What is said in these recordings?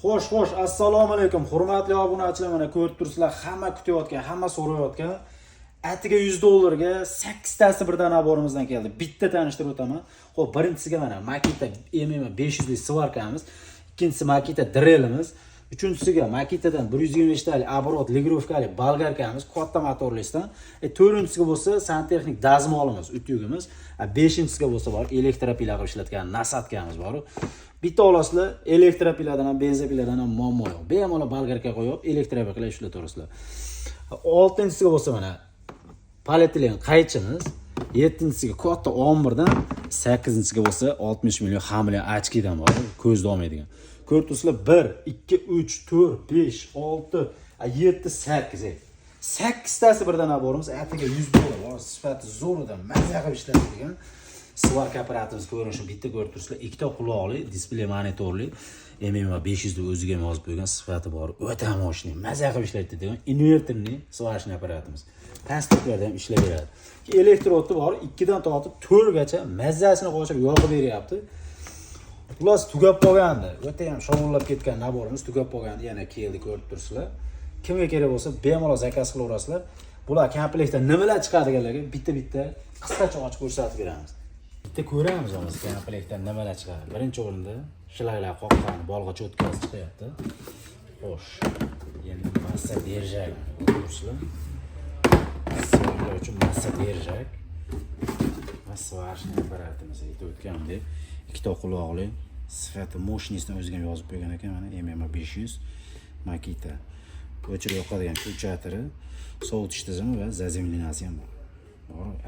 Xo'sh, assalomu alaykum. Hurmatli obunachilar, mana ko'rib turibsizlar, hamma kutayotgan, hamma so'rayotgan atiga $100 ga 8 tasi birdan naborimizdan keldi. Bitta tanishtirib o'taman. Xo'p, birinchisiga mana Makita MM 500 lik svarkamiz, ikkinchisi Makita drelimiz, uchinchisiga Makitadan 125 talik оборот ligrovkali bolgarkamiz, katta motorlisdan, to'rtinchisiga bo'lsa santexnik dazmolimiz, utyugimiz, beshinchisiga bo'lsa bor elektropila qilib ishlatgan nasatkamiz bor. Bitta olasizlar, elektropiladan ham, benzopiladan ham muammo yo'q. Bemalol bolgarka qo'yib, elektropila ishlataverasizlar. 6-inchisiga bo'lsa mana polietilen qaychimiz, 7-inchisiga katta 11 dan, 8-inchisiga bo'lsa 60 million hamilya ochkidan bor, ko'zda olmaydigan. Ko'rib turibsizlar, 1, 2, 3, 4, 5, 6, 7, 8. 8 tasi birdan naborimiz atiga $100 bor. Sifati zo'ridan mazza qilib ishlatilgan svark apparatimiz ko'rinishi bitta ko'rib turibsizlar, ikkita quloqli, displey monitorli, MM 500 deb o'ziga ham yozib qo'ygan, sifati bor. O'ta moshni, mazza qilib ishlaydi degan invertorli svarshni apparatimiz. Pastliklarda ham ishlayveradi. Elektrodni bor, 2 dan tortib 4 gacha mazzasini qo'shib yoqib beryapti. Xullas tugab qolgandi. O'ta ham shovullab ketgan naborimiz tugab qolgandi, yana keldi ko'rib turibsizlar. Kimga kerak bo'lsa bemalol zakaz qilaverasizlar. Bular komplektdan nimalar chiqadiganlarga bitta qisqacha ochib ko'rsatib beramiz. Bitta ko'ramiz o'miz komplektdan nimalar chiqadi. Birinchi o'rinda shilanglar qoqqan bolg'acha o'tkazib chiqyapti. Xo'sh, endi massa держак ko'rsizlar. Sizlar uchun massa держак. Svarshni apparatimiz aytib o'tgandek, ikkita quloqli, sifati mощностьni o'ziga yozib qo'ygan ekan, mana MM 500 Makita. O'chirib yoqadigan ko'chatiri, sovutish tizimi va zazemlinatsiya ham bor.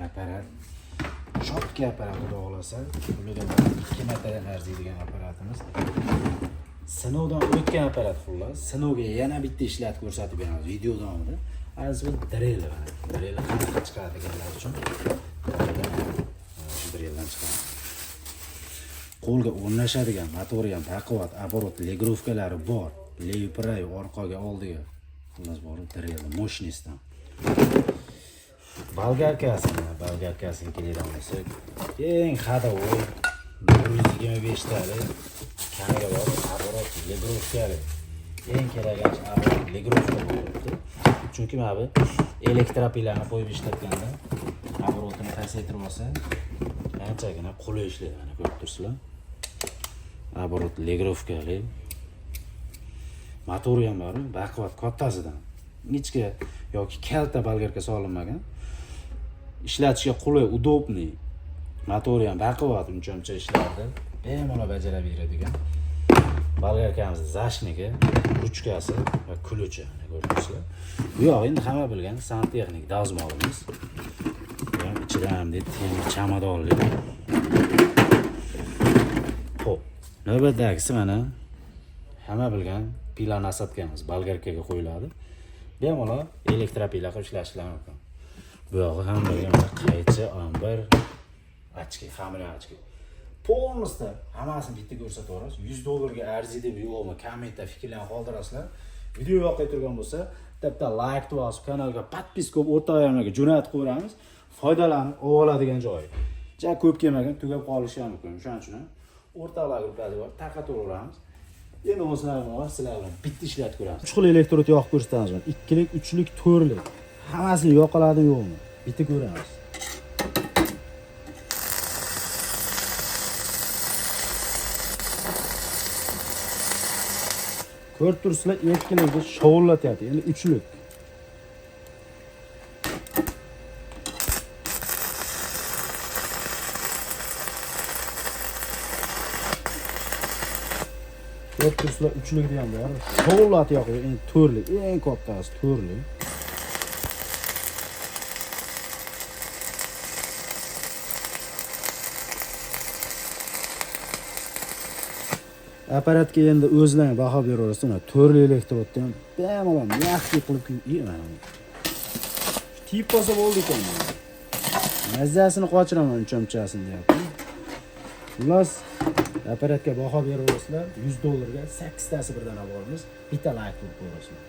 Apparat chotki apparat xudo xolasa, puliga 2 martadan arziydigan apparatimiz. Sinovdan o'tgan apparat xullas. Sinovga yana bitta ishlatib ko'rsatib beramiz video davomida. Aziz bu drel qanaqa chiqadiganlar uchun dreldan chiqadi. Qo'lga o'rnashadigan motori ham baquvvat, оборот ligrovkalari bor. Levi-pray orqaga oldiga. Xullas bor drel mощностьdan. Bolgarkasiga keladigan bo'lsak, eng xadovoy 125 talik kamiga bor, оборот ligrovkali. Eng kerakli оборот ligrovka bo'libdi. Chunki mana bu elektropilani qo'yib ishlatganda оборотini pasaytirib olsa, anchagina qulay ishlaydi, mana ko'rib turibsizlar. Оборот ligrovkali. Motori ham bor, baquvvat kattasidan. Ichga yoki kalta bolgarka solinmagan. Ishlatishga qulay, удобный. Motori ham baquvvat, uncha ishlardi. Bemalol bajarib beradigan. Bolgarkamiz zashniki, ruchkasi va kuluchi, ko'rdingizlar. Bu yoq endi hamma bilgan santexnik dazmolimiz. Ham ichida ham temir chamadonli. Xo'p, navbatdagisi mana hamma bilgan pila nasatkamiz bolgarkaga qo'yiladi. Bemalol elektropila qilib ishlashingiz mumkin. Bu yog'i ham bilgan qaychi, amber, ochki, xamir ochki. Polностью hammasini bitta ko'rsatib o'rasiz. $100 ga arziydi bu yo'qmi? Kommentda fikrlarni qoldirasizlar. Video yoqib turgan bo'lsa, bitta like bosib, kanalga podpiska qilib, o'rtoqlarga jo'natib qo'yamiz. Foydalanib oladigan joyi. Ja ko'p kelmagan, tugab qolishi ham mumkin. Shuning uchun o'rtoqlar guruhlari bor, tarqataveramiz. Endi sizlar bilan bitta ishlatib ko'ramiz. 3 xil elektrod yoqib ko'rsatamiz. 2 lik, 3 lik, 4 lik. Hammasini yoqiladi yo'qmi? Bitta ko'ramiz. Ko'rib turibsizlar, 2 likni shovullatyapti. Endi 3 lik. Ko'rib turibsizlar, 3 likni ham bor. Shovullatyapti, endi 4 lik, eng kattasi 4 lik. Apparatga endi o'zlaring baho beraverasizlar. Turli elektrodni ham bemalol yaxshi qilib qo'ying. Tip bo'lsa bo'ldi ekan. Mazzasini qochiraman uncha-unchasini deyapti. Xullas, apparatga baho beraverasizlar. $100 ga 8 tasi birdan olamiz. Bitta like qilib qo'yasizlar.